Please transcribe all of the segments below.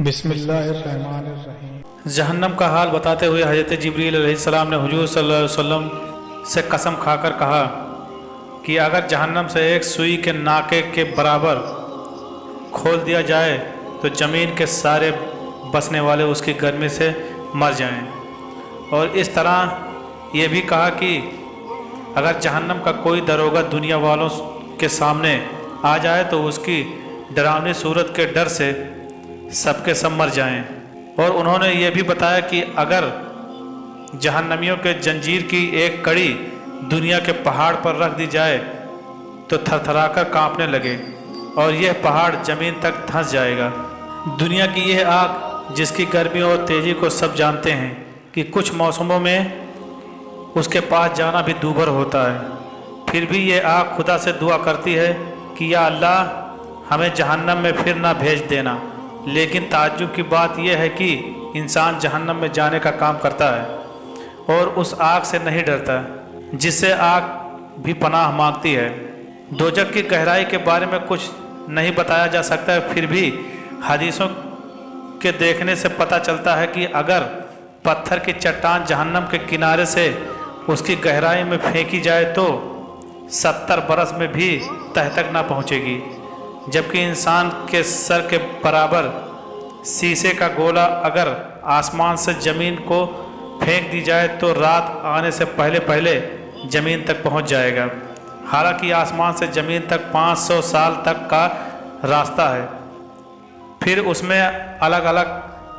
बिस्मिल्लाहिर्रहमानिर्रहीम। जहन्नम का हाल बताते हुए हज़रत जिब्रील अलैहिस्सलाम ने हुजूर सल्लल्लाहु अलैहि वसल्लम से कसम खाकर कहा कि अगर जहन्नम से एक सुई के नाके के बराबर खोल दिया जाए तो ज़मीन के सारे बसने वाले उसकी गर्मी से मर जाएं। और इस तरह ये भी कहा कि अगर जहन्नम का कोई दरोगा दुनिया वालों के सामने आ जाए तो उसकी डरावनी सूरत के डर से सबके सब मर जाएं। और उन्होंने ये भी बताया कि अगर जहन्नमियों के जंजीर की एक कड़ी दुनिया के पहाड़ पर रख दी जाए तो थरथराकर कांपने लगे और यह पहाड़ ज़मीन तक धंस जाएगा। दुनिया की यह आग जिसकी गर्मी और तेज़ी को सब जानते हैं कि कुछ मौसमों में उसके पास जाना भी दूभर होता है, फिर भी ये आग खुदा से दुआ करती है कि या अल्लाह हमें जहन्नम में फिर ना भेज देना। लेकिन ताज्जुब की बात यह है कि इंसान जहन्नम में जाने का काम करता है और उस आग से नहीं डरता जिससे आग भी पनाह मांगती है। दोजख की गहराई के बारे में कुछ नहीं बताया जा सकता है, फिर भी हदीसों के देखने से पता चलता है कि अगर पत्थर की चट्टान जहन्नम के किनारे से उसकी गहराई में फेंकी जाए तो 70 बरस में भी तह तक ना पहुँचेगी, जबकि इंसान के सर के बराबर शीशे का गोला अगर आसमान से ज़मीन को फेंक दी जाए तो रात आने से पहले पहले ज़मीन तक पहुंच जाएगा। हालांकि आसमान से ज़मीन तक 500 साल तक का रास्ता है। फिर उसमें अलग अलग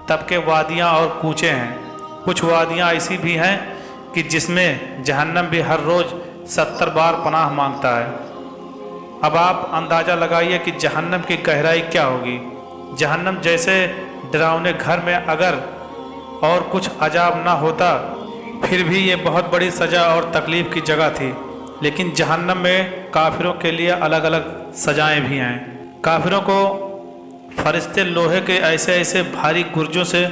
तबके वादियाँ और कूचे हैं। कुछ वादियाँ ऐसी भी हैं कि जिसमें जहन्नम भी हर रोज़ 70 बार पनाह मांगता है। अब आप अंदाज़ा लगाइए कि जहन्नम की गहराई क्या होगी। जहन्नम जैसे डरावने घर में अगर और कुछ अजाब ना होता फिर भी ये बहुत बड़ी सज़ा और तकलीफ़ की जगह थी। लेकिन जहन्नम में काफिरों के लिए अलग अलग सज़ाएँ भी हैं। काफिरों को फरिश्ते लोहे के ऐसे ऐसे भारी गुर्जों से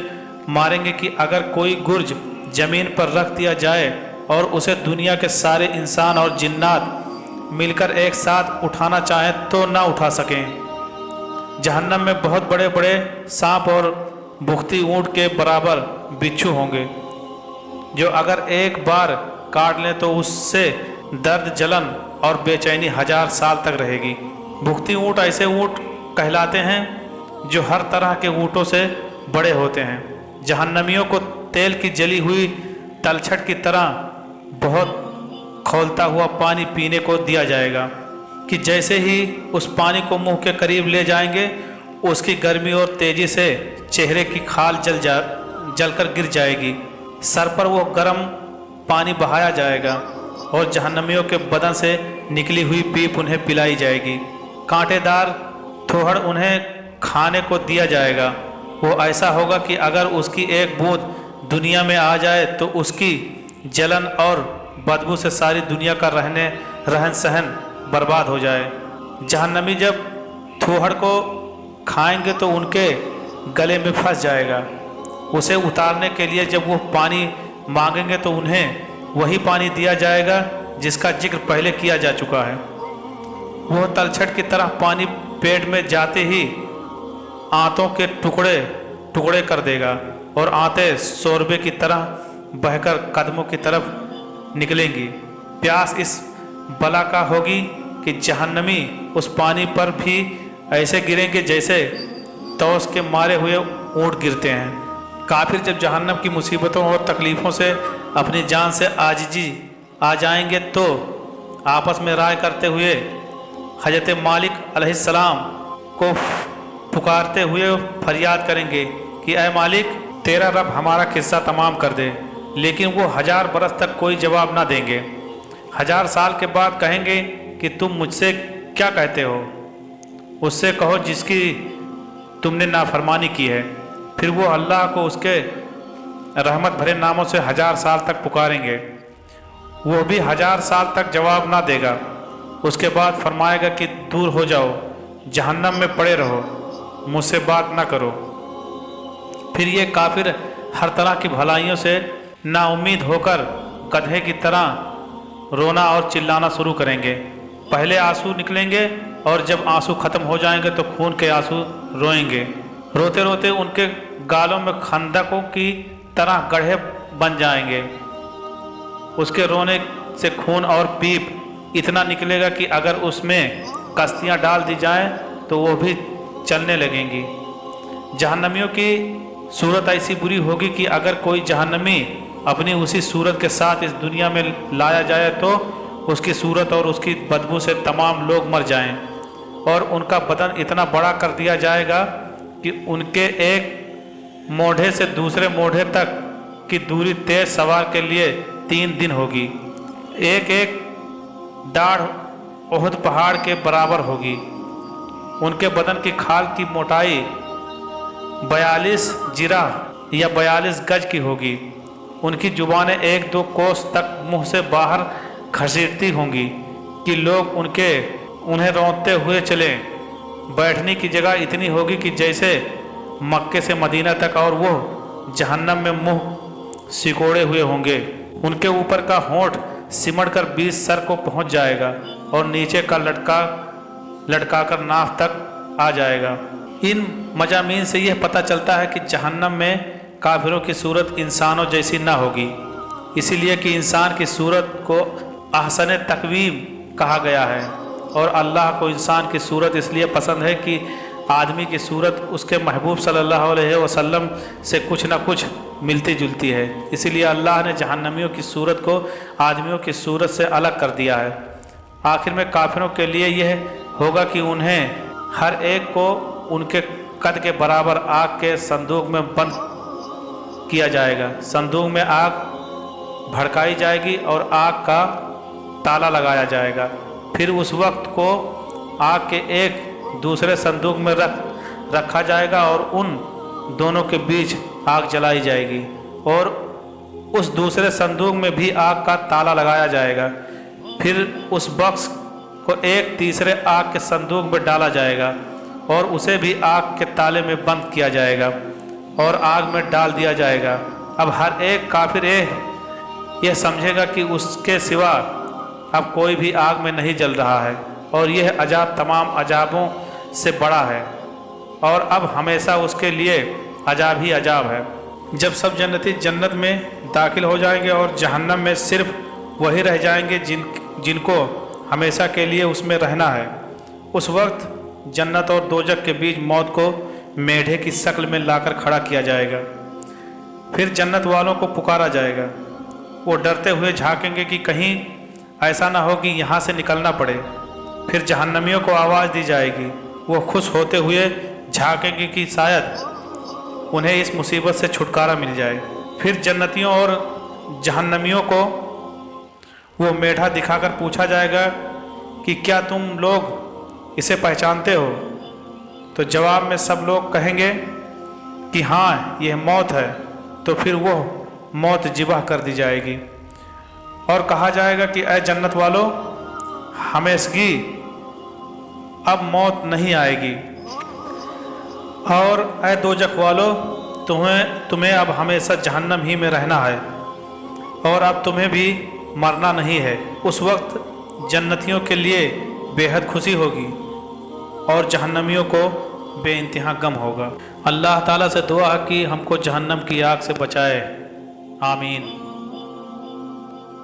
मारेंगे कि अगर कोई गुर्ज ज़मीन पर रख दिया जाए और उसे दुनिया के सारे इंसान और जिन्नात मिलकर एक साथ उठाना चाहें तो ना उठा सकें। जहन्नम में बहुत बड़े बड़े सांप और बुख्ती ऊँट के बराबर बिच्छू होंगे जो अगर एक बार काट लें तो उससे दर्द, जलन और बेचैनी 1000 साल तक रहेगी। बुख्ती ऊँट ऐसे ऊँट कहलाते हैं जो हर तरह के ऊँटों से बड़े होते हैं। जहन्नमियों को तेल की जली हुई तलछट की तरह बहुत खौलता हुआ पानी पीने को दिया जाएगा कि जैसे ही उस पानी को मुंह के करीब ले जाएंगे उसकी गर्मी और तेज़ी से चेहरे की खाल जलकर गिर जाएगी। सर पर वो गर्म पानी बहाया जाएगा और जहन्नमियों के बदन से निकली हुई पीप उन्हें पिलाई जाएगी। कांटेदार थोहड़ उन्हें खाने को दिया जाएगा। वो ऐसा होगा कि अगर उसकी एक बूंद दुनिया में आ जाए तो उसकी जलन और बदबू से सारी दुनिया का रहन सहन बर्बाद हो जाए। जहन्नमी जब थोहड़ को खाएंगे तो उनके गले में फंस जाएगा। उसे उतारने के लिए जब वो पानी मांगेंगे तो उन्हें वही पानी दिया जाएगा जिसका जिक्र पहले किया जा चुका है। वो तलछट की तरह पानी पेट में जाते ही आंतों के टुकड़े टुकड़े कर देगा और आंतें शोरबे की तरह बहकर कदमों की तरफ निकलेंगी। प्यास इस बला का होगी कि जहन्नमी उस पानी पर भी ऐसे गिरेंगे जैसे तौस के मारे हुए ऊँट गिरते हैं। काफिर जब जहन्नम की मुसीबतों और तकलीफ़ों से अपनी जान से आजिजी आ जाएंगे तो आपस में राय करते हुए हजरत मालिक अलैहिस्सलाम को पुकारते हुए फरियाद करेंगे कि ऐ मालिक, तेरा रब हमारा किस्सा तमाम कर दे। लेकिन वो 1000 बरस तक कोई जवाब ना देंगे। 1000 साल के बाद कहेंगे कि तुम मुझसे क्या कहते हो। उससे कहो जिसकी तुमने नाफरमानी की है। फिर वो अल्लाह को उसके रहमत भरे नामों से 1000 साल तक पुकारेंगे। वो भी 1000 साल तक जवाब ना देगा। उसके बाद फरमाएगा कि दूर हो जाओ, जहन्नम में पड़े रहो, मुझसे बात ना करो। फिर ये काफिर हर तरह की भलाइयों से नाउम्मीद होकर गधे की तरह रोना और चिल्लाना शुरू करेंगे। पहले आंसू निकलेंगे और जब आंसू ख़त्म हो जाएंगे तो खून के आंसू रोएंगे। रोते रोते उनके गालों में खंदकों की तरह गड्ढे बन जाएंगे। उसके रोने से खून और पीप इतना निकलेगा कि अगर उसमें कश्तियाँ डाल दी जाएं तो वो भी चलने लगेंगी। जहन्नमियों की सूरत ऐसी बुरी होगी कि अगर कोई जहन्नमी अपनी उसी सूरत के साथ इस दुनिया में लाया जाए तो उसकी सूरत और उसकी बदबू से तमाम लोग मर जाएं, और उनका बदन इतना बड़ा कर दिया जाएगा कि उनके एक मोढ़े से दूसरे मोढ़े तक की दूरी तेज सवार के लिए 3 दिन होगी। एक एक दाढ़ ओहद पहाड़ के बराबर होगी। उनके बदन की खाल की मोटाई 42 जिरा या 42 गज की होगी। उनकी जुबानें 1-2 कोस तक मुंह से बाहर घसीटती होंगी कि लोग उन्हें रौंदते हुए चलें। बैठने की जगह इतनी होगी कि जैसे मक्के से मदीना तक, और वो जहन्नम में मुंह सिकोड़े हुए होंगे। उनके ऊपर का होंठ सिमटकर 20 सर को पहुंच जाएगा और नीचे का लटकाकर नाफ तक आ जाएगा। इन मजामीन से यह पता चलता है कि जहन्नम में काफिरों की सूरत इंसानों जैसी ना होगी, इसीलिए कि इंसान की सूरत को अहसन तकवीम कहा गया है, और अल्लाह को इंसान की सूरत इसलिए पसंद है कि आदमी की सूरत उसके महबूब सल्लल्लाहु अलैहि वसल्लम से कुछ ना कुछ मिलती जुलती है। इसीलिए अल्लाह ने जहन्नमियों की सूरत को आदमियों की सूरत से अलग कर दिया है। आखिर में काफिरों के लिए यह होगा कि उन्हें हर एक को उनके कद के बराबर आग के संदूक में बंद किया जाएगा। संदूक में आग भड़काई जाएगी और आग का ताला लगाया जाएगा। फिर उस वक्त को आग के एक दूसरे संदूक में रखा जाएगा और उन दोनों के बीच आग जलाई जाएगी, और उस दूसरे संदूक में भी आग का ताला लगाया जाएगा। फिर उस बॉक्स को एक तीसरे आग के संदूक में डाला जाएगा और उसे भी आग के ताले में बंद किया जाएगा और आग में डाल दिया जाएगा। अब हर एक काफिर यह समझेगा कि उसके सिवा अब कोई भी आग में नहीं जल रहा है, और यह अजाब तमाम अजाबों से बड़ा है, और अब हमेशा उसके लिए अजाब ही अजाब है। जब सब जन्नती जन्नत में दाखिल हो जाएंगे और जहन्नम में सिर्फ वही रह जाएंगे जिनको हमेशा के लिए उसमें रहना है, उस वक्त जन्नत और दोजख के बीच मौत को मेढे की शक्ल में लाकर खड़ा किया जाएगा। फिर जन्नत वालों को पुकारा जाएगा। वो डरते हुए झांकेंगे कि कहीं ऐसा ना हो कि यहाँ से निकलना पड़े। फिर जहन्नमियों को आवाज़ दी जाएगी। वो खुश होते हुए झांकेंगे कि शायद उन्हें इस मुसीबत से छुटकारा मिल जाए। फिर जन्नतियों और जहन्नमियों को वो मेढा दिखाकर पूछा जाएगा कि क्या तुम लोग इसे पहचानते हो? तो जवाब में सब लोग कहेंगे कि हाँ, यह मौत है। तो फिर वो मौत ज़िबह कर दी जाएगी और कहा जाएगा कि ऐ जन्नत वालों, हमेशगी अब मौत नहीं आएगी, और ऐ दोजख वालों, तुम्हें अब हमेशा जहन्नम ही में रहना है, और अब तुम्हें भी मरना नहीं है। उस वक्त जन्नतियों के लिए बेहद खुशी होगी और जहन्नमियों को बेइंतहा गम होगा। अल्लाह ताला से दुआ है कि हमको जहन्नम की आग से बचाए। आमीन।